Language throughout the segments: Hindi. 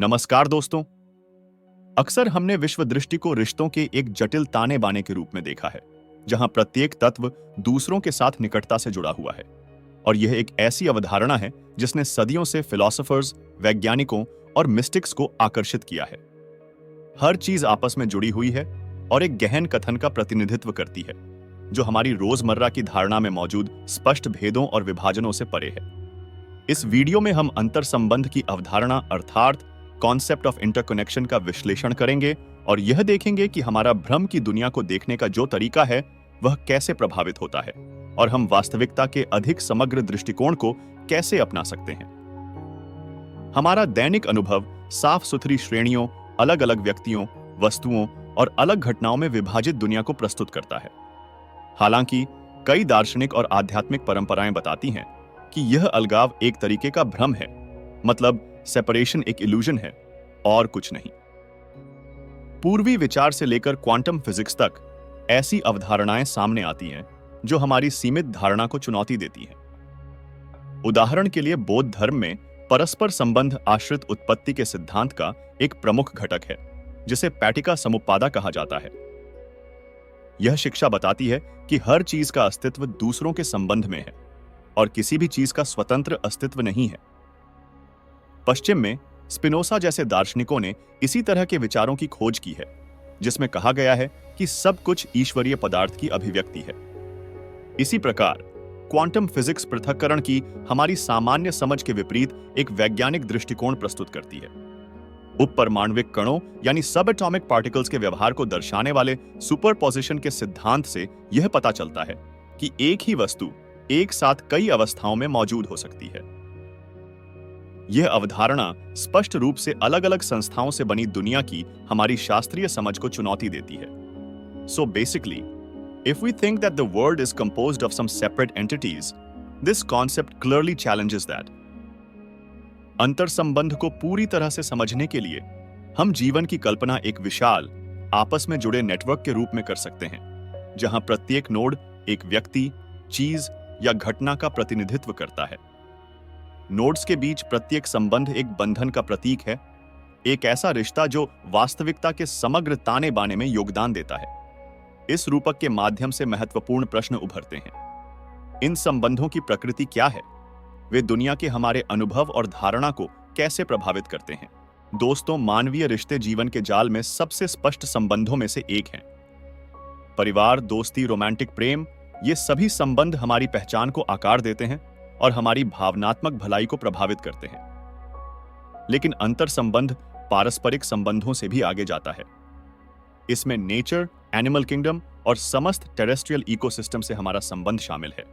नमस्कार दोस्तों। अक्सर हमने विश्व दृष्टि को रिश्तों के एक जटिल ताने बाने के रूप में देखा है, जहां प्रत्येक तत्व दूसरों के साथ निकटता से जुड़ा हुआ है। और यह एक ऐसी अवधारणा है जिसने सदियों से फिलोसोफर्स, वैज्ञानिकों और मिस्टिक्स को आकर्षित किया है। हर चीज आपस में जुड़ी हुई है और एक गहन कथन का प्रतिनिधित्व करती है, जो हमारी रोजमर्रा की धारणा में मौजूद स्पष्ट भेदों और विभाजनों से परे है। इस वीडियो में हम अंतर संबंध की अवधारणा अर्थात कॉन्सेप्ट ऑफ इंटरकनेक्शन का विश्लेषण करेंगे और यह देखेंगे कि हमारा भ्रम की दुनिया को देखने का जो तरीका है वह कैसे प्रभावित होता है और हम वास्तविकता के अधिक समग्र दृष्टिकोण को कैसे अपना सकते हैं। हमारा दैनिक अनुभव साफ सुथरी श्रेणियों, अलग अलग व्यक्तियों, वस्तुओं और अलग घटनाओं में विभाजित दुनिया को प्रस्तुत करता है। हालांकि कई दार्शनिक और आध्यात्मिक परंपराएं बताती हैं कि यह अलगाव एक तरीके का भ्रम है, मतलब सेपरेशन एक इल्यूजन है और कुछ नहीं। पूर्वी विचार से लेकर क्वांटम फिजिक्स तक ऐसी अवधारणाएं सामने आती हैं जो हमारी सीमित धारणा को चुनौती देती हैं। उदाहरण के लिए बौद्ध धर्म में परस्पर संबंध आश्रित उत्पत्ति के सिद्धांत का एक प्रमुख घटक है, जिसे पैटिका समुप्पादा कहा जाता है। यह शिक्षा बताती है कि हर चीज का अस्तित्व दूसरों के संबंध में है और किसी भी चीज का स्वतंत्र अस्तित्व नहीं है। पश्चिम में स्पिनोसा जैसे दार्शनिकों ने इसी तरह के विचारों की खोज की है, जिसमें कहा गया है कि सब कुछ ईश्वरीय पदार्थ की अभिव्यक्ति है। इसी प्रकार क्वांटम फिजिक्स पृथक्करण की हमारी सामान्य समझ के विपरीत एक वैज्ञानिक दृष्टिकोण प्रस्तुत करती है। उपपरमाण्विक कणों यानी सब एटॉमिक पार्टिकल्स के व्यवहार को दर्शाने वाले सुपरपोजिशन के सिद्धांत से यह पता चलता है कि एक ही वस्तु एक साथ कई अवस्थाओं में मौजूद हो सकती है। यह अवधारणा स्पष्ट रूप से अलग अलग संस्थाओं से बनी दुनिया की हमारी शास्त्रीय समझ को चुनौती देती है। So basically, if we think that the world is composed of some separate entities, this concept clearly challenges that. अंतर संबंध को पूरी तरह से समझने के लिए हम जीवन की कल्पना एक विशाल, आपस में जुड़े नेटवर्क के रूप में कर सकते हैं, जहां प्रत्येक नोड एक व्यक्ति, चीज या घटना का प्रतिनिधित्व करता है। नोड्स के बीच प्रत्येक संबंध एक बंधन का प्रतीक है, एक ऐसा रिश्ता जो वास्तविकता के समग्र ताने बाने में योगदान देता है। इस रूपक के माध्यम से महत्वपूर्ण प्रश्न उभरते हैं। इन संबंधों की प्रकृति क्या है? वे दुनिया के हमारे अनुभव और धारणा को कैसे प्रभावित करते हैं? दोस्तों, मानवीय रिश्ते जीवन के जाल में सबसे स्पष्ट संबंधों में से एक हैं। परिवार, दोस्ती, रोमांटिक प्रेम, ये सभी संबंध हमारी पहचान को आकार देते हैं और हमारी भावनात्मक भलाई को प्रभावित करते हैं। लेकिन अंतर संबंध पारस्परिक संबंधों से भी आगे जाता है। इसमें नेचर, एनिमल किंगडम और समस्त टेरेस्ट्रियल इकोसिस्टम से हमारा संबंध शामिल है।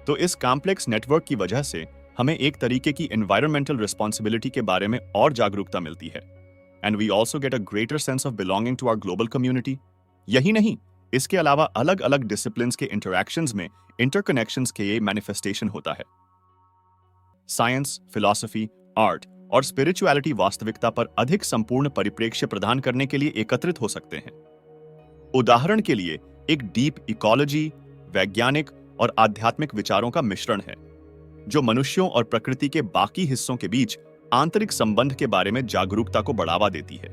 तो इस कॉम्प्लेक्स नेटवर्क की वजह से हमें एक तरीके की एनवायरमेंटल रिस्पॉन्सिबिलिटी के बारे में और जागरूकता मिलती है। And we also get a greater sense of belonging to our global community. यही नहीं, इसके अलावा अलग अलग डिसिप्लिन्स के इंटरैक्शंस में इंटरकनेक्शंस के ये मैनिफेस्टेशन होता है। साइंस, फिलॉसफी, आर्ट और स्पिरिचुअलिटी वास्तविकता पर अधिक संपूर्ण परिप्रेक्ष्य प्रदान करने के लिए एकत्रित हो सकते हैं। उदाहरण के लिए एक डीप इकोलॉजी, वैज्ञानिक और आध्यात्मिक विचारों का मिश्रण है, जो मनुष्यों और प्रकृति के बाकी हिस्सों के बीच आंतरिक संबंध के बारे में जागरूकता को बढ़ावा देती है।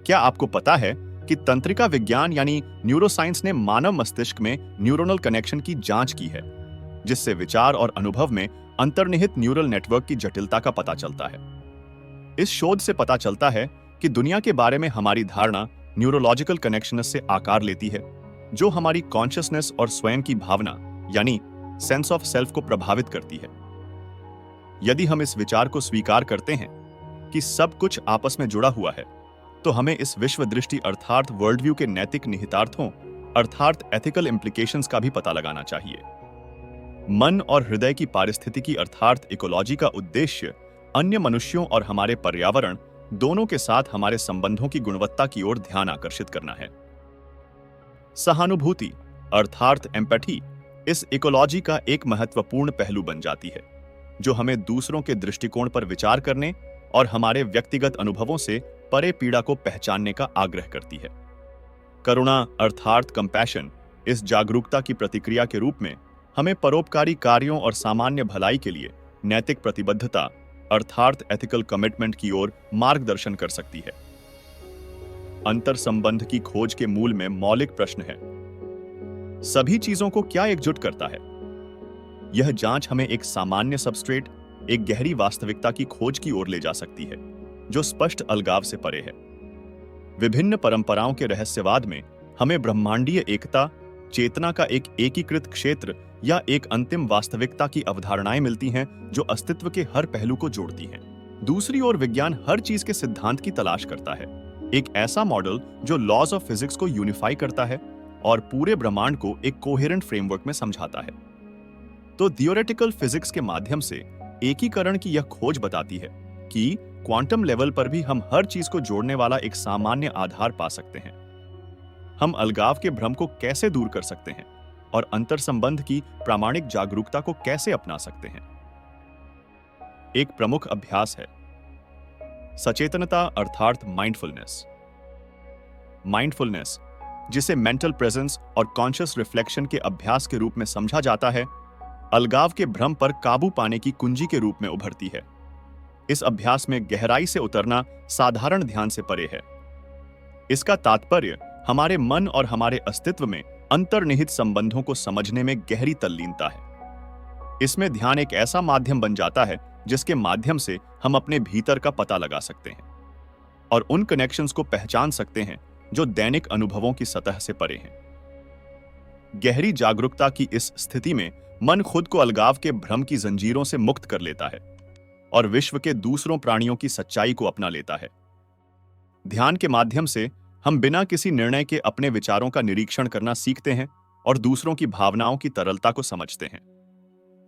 क्या आपको पता है कि तंत्रिका विज्ञान यानी न्यूरोसाइंस ने मानव मस्तिष्क में न्यूरोनल कनेक्शन की जांच की है, जिससे विचार और अनुभव में अंतर्निहित न्यूरल नेटवर्क की जटिलता का पता चलता है। इस शोध से पता चलता है कि दुनिया के बारे में हमारी धारणा न्यूरोलॉजिकल कनेक्शंस से आकार लेती है, जो हमारी कॉन्शियसनेस और स्वयं की भावना यानी सेंस ऑफ सेल्फ को प्रभावित करती है। यदि हम इस विचार को स्वीकार करते हैं कि सब कुछ आपस में जुड़ा हुआ है, तो हमें इस विश्व दृष्टि अर्थात वर्ल्ड व्यू के नैतिक निहितार्थों अर्थात एथिकल इम्प्लीकेशंस का भी पता लगाना चाहिए। मन और हृदय की पारिस्थितिकी अर्थात इकोलॉजी का उद्देश्य अन्य मनुष्यों और हमारे पर्यावरण दोनों के साथ हमारे संबंधों की गुणवत्ता की ओर ध्यान आकर्षित करना है। सहानुभूति अर्थात एम्पैथी इस इकोलॉजी का एक महत्वपूर्ण पहलू बन जाती है, जो हमें दूसरों के दृष्टिकोण पर विचार करने और हमारे व्यक्तिगत अनुभवों से परे पीड़ा को पहचानने का आग्रह करती है। करुणा अर्थात कंपैशन इस जागरूकता की प्रतिक्रिया के रूप में हमें परोपकारी कार्यों और सामान्य भलाई के लिए नैतिक प्रतिबद्धता अर्थात एथिकल कमिटमेंट की ओर मार्गदर्शन कर सकती है। अंतर संबंध की खोज के मूल में मौलिक प्रश्न है, सभी चीजों को क्या एकजुट करता है? यह जांच हमें एक सामान्य सबस्ट्रेट, एक गहरी वास्तविकता की खोज की ओर ले जा सकती है, जो स्पष्ट अलगाव से परे है। विभिन्न परंपराओं के रहस्यवाद में हमें ब्रह्मांडीय एकता, चेतना का एक एकीकृत क्षेत्र या एक अंतिम वास्तविकता की अवधारणाएं मिलती हैं जो अस्तित्व के हर पहलू को जोड़ती हैं। दूसरी ओर विज्ञान हर चीज के सिद्धांत की तलाश करता है, एक ऐसा मॉडल जो लॉज ऑफ फिजिक्स को यूनिफाई करता है और पूरे ब्रह्मांड को एक कोहेरेंट फ्रेमवर्क में समझाता है। तो थियोरेटिकल फिजिक्स के माध्यम से एकीकरण की यह खोज बताती है कि क्वांटम लेवल पर भी हम हर चीज को जोड़ने वाला एक सामान्य आधार पा सकते हैं। हम अलगाव के भ्रम को कैसे दूर कर सकते हैं और अंतर संबंध की प्रामाणिक जागरूकता को कैसे अपना सकते हैं। एक प्रमुख अभ्यास है सचेतनता अर्थात माइंडफुलनेस। माइंडफुलनेस, जिसे मेंटल प्रेजेंस और कॉन्शियस रिफ्लेक्शन के अभ्यास के रूप में समझा जाता है, अलगाव के भ्रम पर काबू पाने की कुंजी के रूप में उभरती है। इस अभ्यास में गहराई से उतरना साधारण ध्यान से परे है। इसका तात्पर्य हमारे मन और हमारे अस्तित्व में अंतर्निहित संबंधों को समझने में गहरी तल्लीनता है। इसमें ध्यान एक ऐसा माध्यम बन जाता है जिसके माध्यम से हम अपने भीतर का पता लगा सकते हैं और उन कनेक्शंस को पहचान सकते हैं जो दैनिक अनुभवों की सतह से परे हैं। गहरी जागरूकता की इस स्थिति में मन खुद को अलगाव के भ्रम की जंजीरों से मुक्त कर लेता है और विश्व के दूसरों प्राणियों की सच्चाई को अपना लेता है। ध्यान के माध्यम से हम बिना किसी निर्णय के अपने विचारों का निरीक्षण करना सीखते हैं और दूसरों की भावनाओं की तरलता को समझते हैं।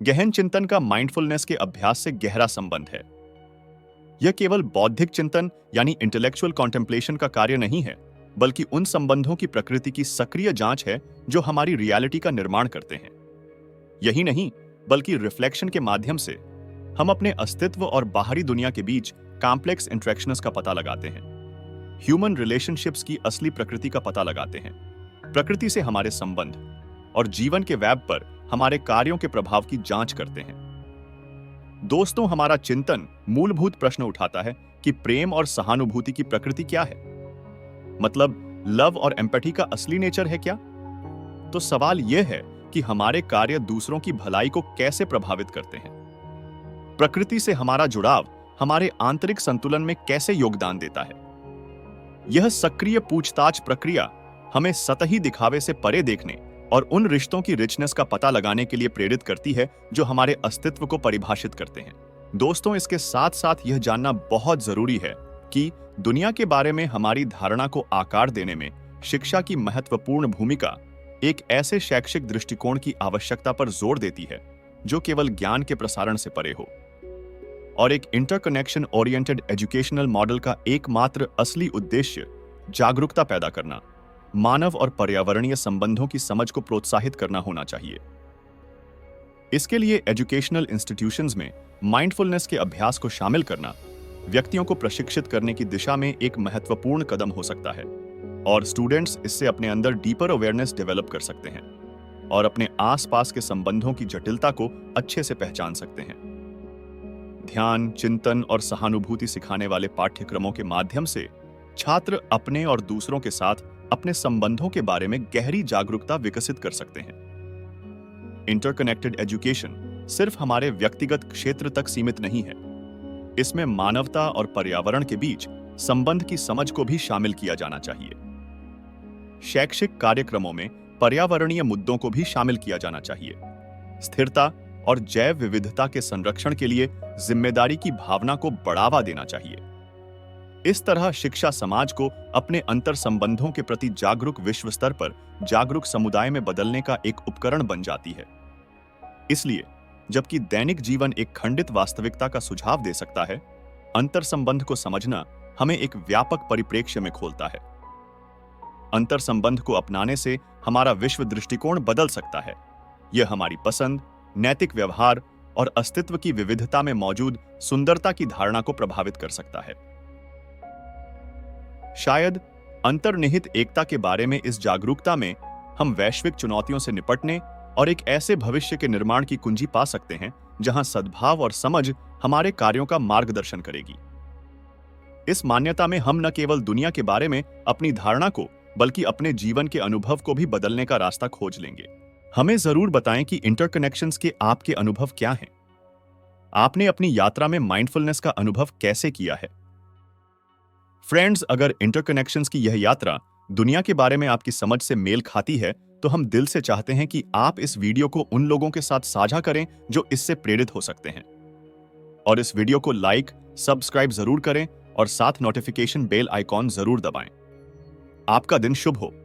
गहन चिंतन का माइंडफुलनेस के अभ्यास से गहरा संबंध है। यह केवल बौद्धिक चिंतन यानी इंटेलेक्चुअल कॉन्टेम्पलेशन का कार्य नहीं है, बल्कि उन संबंधों की प्रकृति की सक्रिय जांच है जो हमारी रियलिटी का निर्माण करते हैं। यही नहीं, बल्कि रिफ्लेक्शन के माध्यम से हम अपने अस्तित्व और बाहरी दुनिया के बीच कॉम्प्लेक्स इंटरेक्शंस का पता लगाते हैं, ह्यूमन रिलेशनशिप्स की असली प्रकृति का पता लगाते हैं, प्रकृति से हमारे संबंध और जीवन के वेब पर हमारे कार्यों के प्रभाव की जांच करते हैं। दोस्तों, हमारा चिंतन मूलभूत प्रश्न उठाता है कि प्रेम और सहानुभूति की प्रकृति क्या है? मतलब लव और एम्पैथी का असली नेचर है क्या? तो सवाल यह है कि हमारे कार्य दूसरों की भलाई को कैसे प्रभावित करते हैं? प्रकृति से हमारा जुड़ाव हमारे आंतरिक संतुलन में कैसे योगदान देता है? यह सक्रिय पूछताछ प्रक्रिया हमें सतही दिखावे से परे देखने और उन रिश्तों की रिचनेस का पता लगाने के लिए प्रेरित करती है जो हमारे अस्तित्व को परिभाषित करते हैं। दोस्तों, इसके साथ साथ यह जानना बहुत जरूरी है कि दुनिया के बारे में हमारी धारणा को आकार देने में शिक्षा की महत्वपूर्ण भूमिका एक ऐसे शैक्षिक दृष्टिकोण की आवश्यकता पर जोर देती है जो केवल ज्ञान के प्रसारण से परे हो, और एक इंटरकनेक्शन ओरिएंटेड एजुकेशनल मॉडल का एकमात्र असली उद्देश्य जागरूकता पैदा करना, मानव और पर्यावरणीय संबंधों की समझ को प्रोत्साहित करना होना चाहिए। इसके लिए एजुकेशनल इंस्टीट्यूशंस में माइंडफुलनेस के अभ्यास को शामिल करना व्यक्तियों को प्रशिक्षित करने की दिशा में एक महत्वपूर्ण कदम हो सकता है, और स्टूडेंट्स इससे अपने अंदर डीपर अवेयरनेस डेवलप कर सकते हैं और अपने आसपास के संबंधों की जटिलता को अच्छे से पहचान सकते हैं। ध्यान, चिंतन और सहानुभूति सिखाने वाले पाठ्यक्रमों के माध्यम से छात्र अपने और दूसरों के साथ अपने संबंधों के बारे में गहरी जागरूकता विकसित कर सकते हैं। इंटरकनेक्टेड एजुकेशन सिर्फ हमारे व्यक्तिगत क्षेत्र तक सीमित नहीं है, इसमें मानवता और पर्यावरण के बीच संबंध की समझ को भी शामिल किया जाना चाहिए। शैक्षिक कार्यक्रमों में पर्यावरणीय मुद्दों को भी शामिल किया जाना चाहिए। स्थिरता और जैव विविधता के संरक्षण के लिए जिम्मेदारी की भावना को बढ़ावा देना चाहिए। इस तरह शिक्षा समाज को अपने अंतर संबंधों के प्रति जागरूक विश्व स्तर पर जागरूक समुदाय में बदलने का एक उपकरण बन जाती है। इसलिए जबकि दैनिक जीवन एक खंडित वास्तविकता का सुझाव दे सकता है, अंतर संबंध को समझना हमें एक व्यापक परिप्रेक्ष्य में खोलता है। अंतर संबंध को अपनाने से हमारा विश्व दृष्टिकोण बदल सकता है। यह हमारी पसंद, नैतिक व्यवहार और अस्तित्व की विविधता में मौजूद सुंदरता की धारणा को प्रभावित कर सकता है। शायद अंतर्निहित एकता के बारे में इस जागरूकता में हम वैश्विक चुनौतियों से निपटने और एक ऐसे भविष्य के निर्माण की कुंजी पा सकते हैं जहां सद्भाव और समझ हमारे कार्यों का मार्गदर्शन करेगी। इस मान्यता में हम न केवल दुनिया के बारे में अपनी धारणा को, बल्कि अपने जीवन के अनुभव को भी बदलने का रास्ता खोज लेंगे। हमें जरूर बताएं कि इंटरकनेक्शंस के आपके अनुभव क्या हैं। आपने अपनी यात्रा में माइंडफुलनेस का अनुभव कैसे किया है? फ्रेंड्स, अगर इंटरकनेक्शंस की यह यात्रा दुनिया के बारे में आपकी समझ से मेल खाती है, तो हम दिल से चाहते हैं कि आप इस वीडियो को उन लोगों के साथ साझा करें जो इससे प्रेरित हो सकते हैं। और इस वीडियो को लाइक, सब्सक्राइब जरूर करें और साथ नोटिफिकेशन बेल आइकॉन जरूर दबाएं। आपका दिन शुभ हो।